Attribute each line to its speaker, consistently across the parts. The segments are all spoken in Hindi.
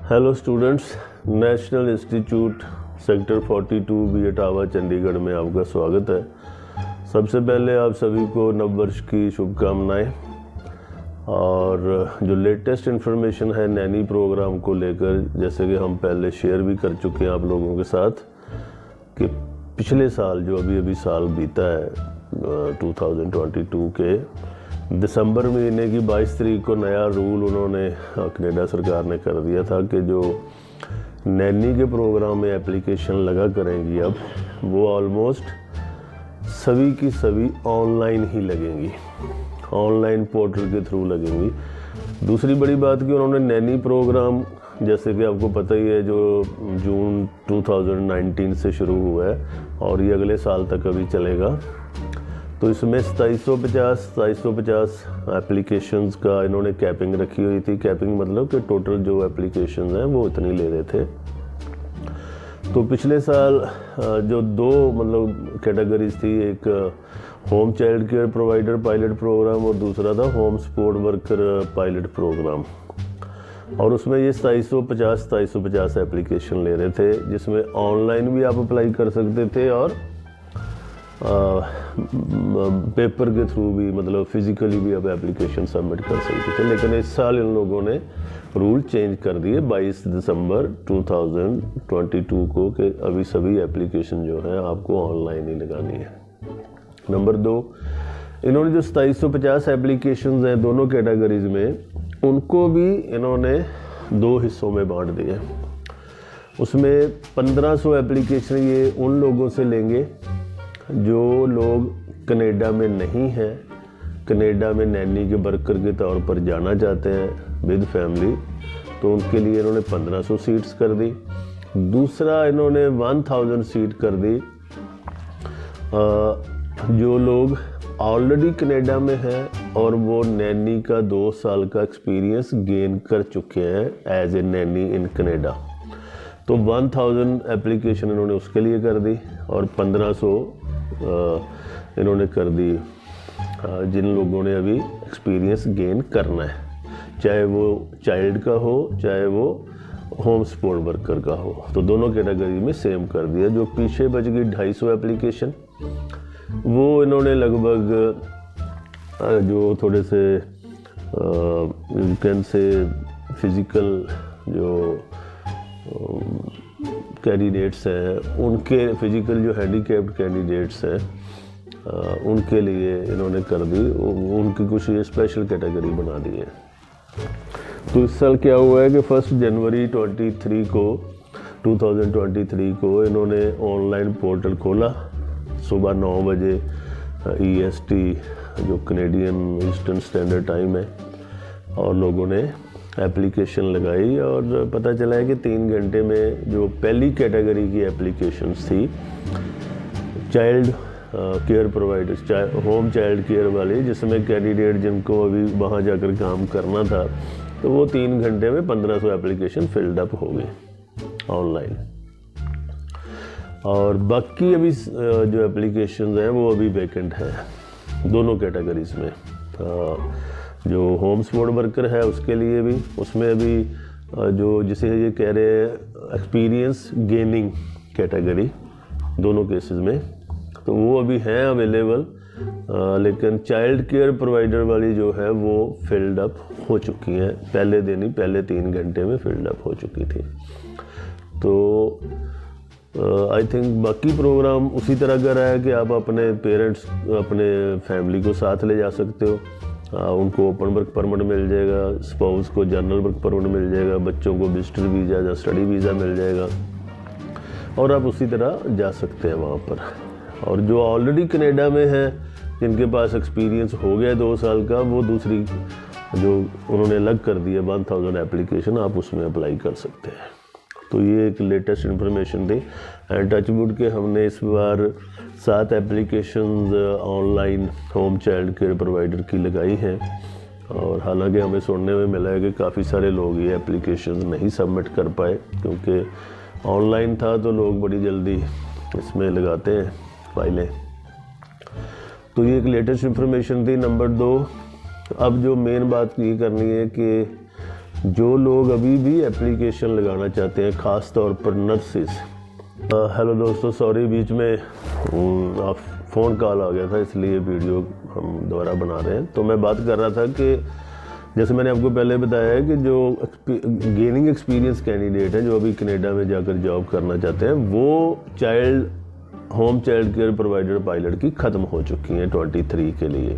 Speaker 1: Hello students, national institute sector 42 B Etawah Chandigarh में आपका स्वागत है। सबसे पहले आप सभी को नववर्ष की शुभकामनाएं। और जो लेटेस्ट इन्फॉर्मेशन है नैनी प्रोग्राम को लेकर, जैसे कि हम पहले शेयर भी कर चुके हैं आप लोगों के साथ कि पिछले साल जो अभी साल बीता है 2022 के दिसंबर महीने की 22 तारीख को नया रूल उन्होंने कनाडा सरकार ने कर दिया था कि जो नैनी के प्रोग्राम में एप्लीकेशन लगा करेंगी अब वो ऑलमोस्ट सभी की सभी ऑनलाइन ही लगेंगी, ऑनलाइन पोर्टल के थ्रू लगेंगी। दूसरी बड़ी बात कि उन्होंने नैनी प्रोग्राम, जैसे कि आपको पता ही है, जो जून 2019 से शुरू हुआ है और ये अगले साल तक अभी चलेगा। तो इसमें 2750 एप्लीकेशंस का इन्होंने कैपिंग रखी हुई थी। कैपिंग मतलब कि टोटल जो एप्लीकेशंस हैं वो इतनी ले रहे थे। तो पिछले साल जो दो मतलब कैटेगरीज थी, एक home child care provider pilot programme और दूसरा था home support worker pilot programme, और उसमें ये 2750 एप्लीकेशन ले रहे थे, जिसमें ऑनलाइन भी आप अप्लाई कर सकते थे और पेपर के थ्रू भी, मतलब फिजिकली भी आप एप्लीकेशन सबमिट कर सकते थे। लेकिन इस साल इन लोगों ने रूल चेंज कर दिए 22 दिसंबर 2022 को कि अभी सभी एप्लीकेशन जो है आपको ऑनलाइन ही लगानी है। नंबर 2, इन्होंने जो 2750 एप्लीकेशन हैं दोनों कैटेगरीज में, उनको भी इन्होंने दो हिस्सों में बांट दिए। उसमें 1500 एप्लीकेशन ये उन लोगों से लेंगे जो लोग कनाडा में नहीं हैं, कनाडा में नैनी के वर्कर के तौर पर जाना चाहते हैं विद फैमिली, तो उनके लिए इन्होंने 1500 सीट्स कर दी। दूसरा इन्होंने 1000 सीट कर दी जो लोग ऑलरेडी कनाडा में हैं और वो नैनी का 2 साल का एक्सपीरियंस गेन कर चुके हैं as a nanny in Canada. तो 1000 एप्लीकेशन इन्होंने उसके लिए कर दी और 1500 इन्होंने कर दी जिन लोगों ने अभी एक्सपीरियंस गेन करना है, चाहे वो चाइल्ड का हो चाहे वो होम सपोर्ट वर्कर का हो। तो दोनों कैटेगरी में सेम कर दिया। जो पीछे बच गई 250 एप्लीकेशन, वो इन्होंने लगभग जो थोड़े से कैन से फिज़िकल जो कैंडिडेट्स हैं, उनके फिजिकल जो हैंडीकैप्ड कैंडिडेट्स हैं उनके लिए इन्होंने कर दी, उनकी कुछ ये स्पेशल कैटेगरी बना दी है। तो इस साल क्या हुआ है कि 1 जनवरी 2023 को इन्होंने ऑनलाइन पोर्टल खोला सुबह 9 बजे EST जो कनेडियन ईस्टर्न स्टैंडर्ड टाइम है, और लोगों ने एप्लीकेशन लगाई और पता चला है कि 3 घंटे में जो पहली कैटेगरी की एप्लीकेशंस थी child care providers, home child care वाले, जिसमें कैंडिडेट जिनको अभी वहाँ जाकर काम करना था, तो वो 3 घंटे में 1500 एप्लीकेशन फिल्ड अप हो गए ऑनलाइन। और बाकी अभी जो एप्लीकेशंस हैं वो अभी वैकेंट है दोनों कैटेगरीज में। जो होम सपोर्ट वर्कर है उसके लिए भी, उसमें अभी जो जिसे ये कह रहे हैं एक्सपीरियंस गेनिंग कैटेगरी दोनों केसेस में, तो वो अभी हैं अवेलेबल। लेकिन चाइल्ड केयर प्रोवाइडर वाली जो है वो फिल्ड अप हो चुकी हैं, पहले दिन ही, पहले 3 घंटे में फिल्ड अप हो चुकी थी। तो आई थिंक बाकी प्रोग्राम उसी तरह का रहा है कि आप अपने पेरेंट्स, अपने फैमिली को साथ ले जा सकते हो। उनको ओपन वर्क परमिट मिल जाएगा, स्पाउस को जनरल वर्क परमिट मिल जाएगा, बच्चों को विजिटर वीज़ा या स्टडी वीज़ा मिल जाएगा, और आप उसी तरह जा सकते हैं वहाँ पर। और जो ऑलरेडी कनाडा में हैं, जिनके पास एक्सपीरियंस हो गया 2 साल का, वो दूसरी जो उन्होंने अलग कर दिया 1000 एप्लीकेशन, आप उसमें अप्लाई कर सकते हैं। तो ये एक लेटेस्ट इन्फॉर्मेशन थी। एंड टचवुड के हमने इस बार 7 applications online home child care provider की लगाई हैं, और हालांकि हमें सुनने में मिला है कि काफ़ी सारे लोग ये एप्लीकेशंस नहीं सबमिट कर पाए, क्योंकि ऑनलाइन था तो लोग बड़ी जल्दी इसमें लगाते हैं फाइलें। तो ये एक लेटेस्ट इन्फॉर्मेशन थी। नंबर 2, अब जो मेन बात ये करनी है कि जो लोग अभी भी एप्लीकेशन लगाना चाहते हैं, ख़ास तौर पर नर्सिस। हेलो दोस्तों, सॉरी बीच में फ़ोन कॉल आ गया था, इसलिए वीडियो हम दोबारा बना रहे हैं। तो मैं बात कर रहा था कि जैसे मैंने आपको पहले बताया है कि जो गेनिंग एक्सपीरियंस कैंडिडेट है, जो अभी कनाडा में जाकर जॉब करना चाहते हैं, वो home child care provider pilot की ख़त्म हो चुकी हैं 23 के लिए।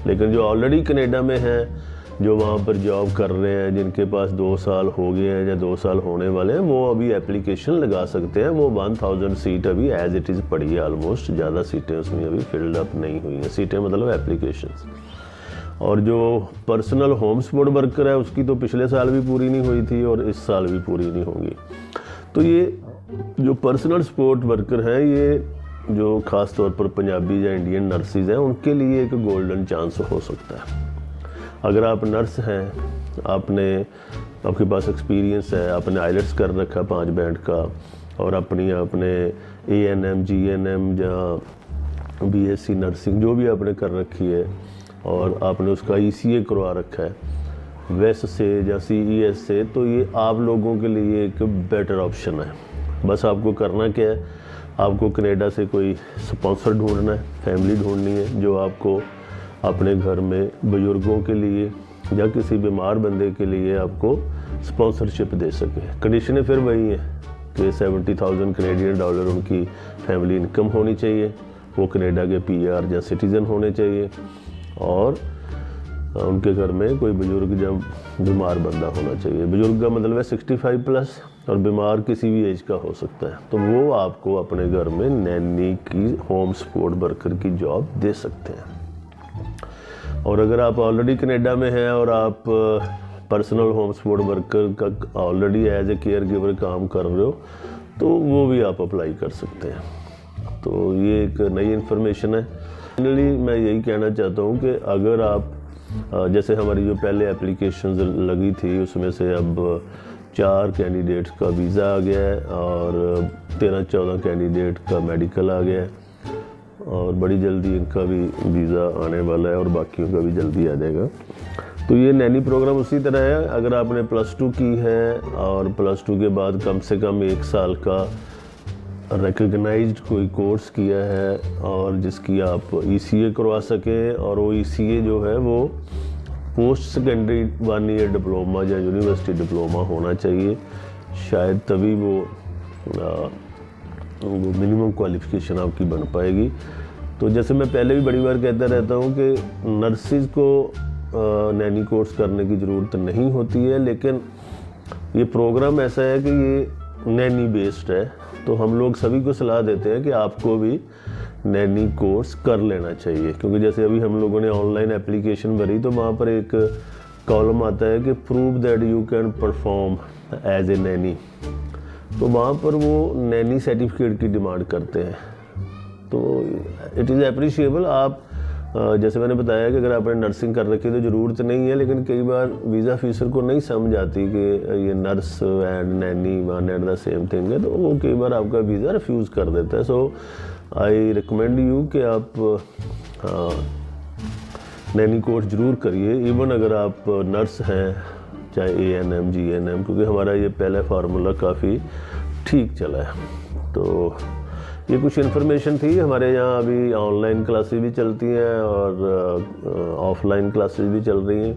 Speaker 1: लेकिन जो ऑलरेडी कनाडा में हैं, जो वहाँ पर जॉब कर रहे हैं, जिनके पास 2 साल हो गए हैं या 2 साल होने वाले हैं, वो अभी एप्लीकेशन लगा सकते हैं। वो 1000 सीट अभी एज इट इज़ पड़ी है ऑलमोस्ट, ज़्यादा सीटें उसमें अभी फिल्ड अप नहीं हुई हैं। सीटें मतलब एप्लीकेशंस। और जो पर्सनल होम सपोर्ट वर्कर है, उसकी तो पिछले साल भी पूरी नहीं हुई थी और इस साल भी पूरी नहीं होगी। तो ये जो पर्सनल सपोर्ट वर्कर हैं, ये जो ख़ास तौर पर पंजाबी या इंडियन नर्सिस हैं, उनके लिए एक गोल्डन चांस हो सकता है। अगर आप नर्स हैं, आपके पास एक्सपीरियंस है, आपने आइलेट्स कर रखा 5 बैंड का, और आपने ANM, GNM या BSc नर्सिंग जो भी आपने कर रखी है, और आपने उसका ECA करवा रखा है वेस्ट से या CES से, तो ये आप लोगों के लिए एक बेटर ऑप्शन है। बस आपको करना क्या है, आपको कनाडा से कोई स्पॉन्सर ढूंढना है, फैमिली ढूंढनी है जो आपको अपने घर में बुजुर्गों के लिए या किसी बीमार बंदे के लिए आपको स्पॉन्सरशिप दे सके। कंडीशनें फिर वही हैं कि 70,000 कनेडियन डॉलर उनकी फैमिली इनकम होनी चाहिए, वो कनाडा के PR या सिटीज़न होने चाहिए, और उनके घर में कोई बुजुर्ग या बीमार बंदा होना चाहिए। बुजुर्ग का मतलब है 65+, और बीमार किसी भी एज का हो सकता है। तो वो आपको अपने घर में नैनी की होम सपोर्ट वर्कर की जॉब दे सकते हैं। और अगर आप ऑलरेडी कनाडा में हैं और आप पर्सनल होम सपोर्ट वर्कर का already as a care giver काम कर रहे हो, तो वो भी आप अप्लाई कर सकते हैं। तो ये एक नई इन्फॉर्मेशन है। फाइनली मैं यही कहना चाहता हूँ कि अगर आप जैसे हमारी जो पहले एप्लीकेशन लगी थी, उसमें से अब 4 कैंडिडेट्स का वीज़ा आ गया है और 13-14 कैंडिडेट का मेडिकल आ गया है, और बड़ी जल्दी इनका भी वीज़ा आने वाला है और बाकियों का भी जल्दी आ जाएगा। तो ये नैनी प्रोग्राम उसी तरह है। अगर आपने +2 की है और +2 के बाद कम से कम 1 साल का रिकग्नाइज्ड कोई कोर्स किया है और जिसकी आप ECA करवा सकें, और वो ECA जो है वो पोस्ट सेकेंडरी 1 ईयर डिप्लोमा या यूनिवर्सिटी डिप्लोमा होना चाहिए, शायद तभी वो मिनिमम क्वालिफ़िकेशन आपकी बन पाएगी। तो जैसे मैं पहले भी बड़ी बार कहता रहता हूँ कि नर्सिस को नैनी कोर्स करने की ज़रूरत नहीं होती है, लेकिन ये प्रोग्राम ऐसा है कि ये नैनी बेस्ड है, तो हम लोग सभी को सलाह देते हैं कि आपको भी नैनी कोर्स कर लेना चाहिए। क्योंकि जैसे अभी हम लोगों ने ऑनलाइन एप्लीकेशन भरी, तो वहाँ पर एक कॉलम आता है कि prove that you can perform as a nanny, तो वहाँ पर वो नैनी सर्टिफिकेट की डिमांड करते हैं। तो इट इज़ अप्रिशिएबल। आप जैसे मैंने बताया कि अगर आपने नर्सिंग कर रखी है तो ज़रूरत नहीं है, लेकिन कई बार वीज़ा ऑफिसर को नहीं समझ आती कि ये nurse and Naini one and the same thing है, तो वो कई बार आपका वीज़ा रिफ्यूज़ कर देता है। सो आई रिकमेंड यू कि आप नैनी कोर्स ज़रूर करिए, इवन अगर आप नर्स हैं, चाहे ANM, GNM, क्योंकि हमारा ये पहला फार्मूला काफ़ी ठीक चला है। तो ये कुछ इन्फॉर्मेशन थी। हमारे यहाँ अभी ऑनलाइन क्लासेस भी चलती हैं और ऑफलाइन क्लासेस भी चल रही हैं।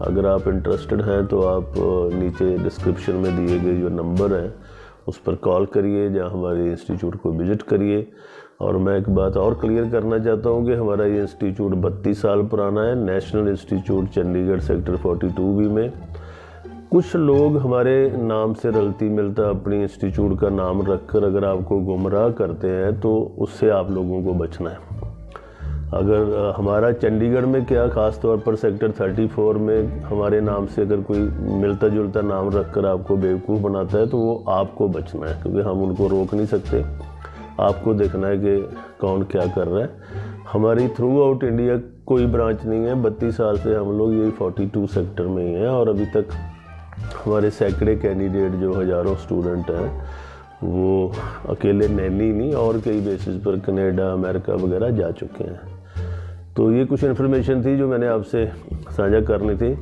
Speaker 1: अगर आप इंटरेस्टेड हैं तो आप नीचे डिस्क्रिप्शन में दिए गए जो नंबर हैं उस पर कॉल करिए या हमारे इंस्टीट्यूट को विज़िट करिए। और मैं एक बात और क्लियर करना चाहता हूँ कि हमारा ये इंस्टीट्यूट 32 साल पुराना है, national institute Chandigarh sector 42B में। कुछ लोग हमारे नाम से रलती मिलता अपनी इंस्टीट्यूट का नाम रखकर अगर आपको गुमराह करते हैं, तो उससे आप लोगों को बचना है। अगर हमारा चंडीगढ़ में क्या, ख़ास तौर पर सेक्टर 34 में हमारे नाम से अगर कोई मिलता जुलता नाम रखकर आपको बेवकूफ़ बनाता है, तो वो आपको बचना है, क्योंकि हम उनको रोक नहीं सकते। आपको देखना है कि कौन क्या कर रहा है। हमारी थ्रू आउट इंडिया कोई ब्रांच नहीं है। 32 साल से हम लोग यही 42 सेक्टर में ही हैं, और अभी तक हमारे सैकड़े कैंडिडेट जो हज़ारों स्टूडेंट हैं, वो अकेले नैनी नहीं और कई बेसिस पर कनाडा, अमेरिका वगैरह जा चुके हैं। तो ये कुछ इन्फॉर्मेशन थी जो मैंने आपसे साझा करनी थी।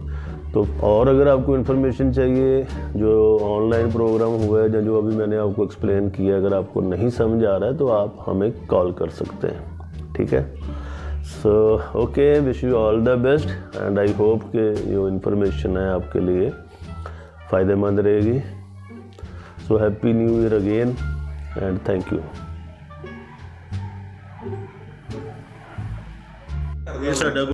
Speaker 1: तो और अगर आपको इन्फॉर्मेशन चाहिए, जो ऑनलाइन प्रोग्राम हुआ है या जो अभी मैंने आपको एक्सप्लेन किया, अगर आपको नहीं समझ आ रहा है तो आप हमें कॉल कर सकते हैं, ठीक है। So okay, wish you all the best and I hope कि जो इन्फॉर्मेशन है आपके लिए फ़ायदेमंद रहेगी। So happy new year again and thank you.
Speaker 2: ये साडा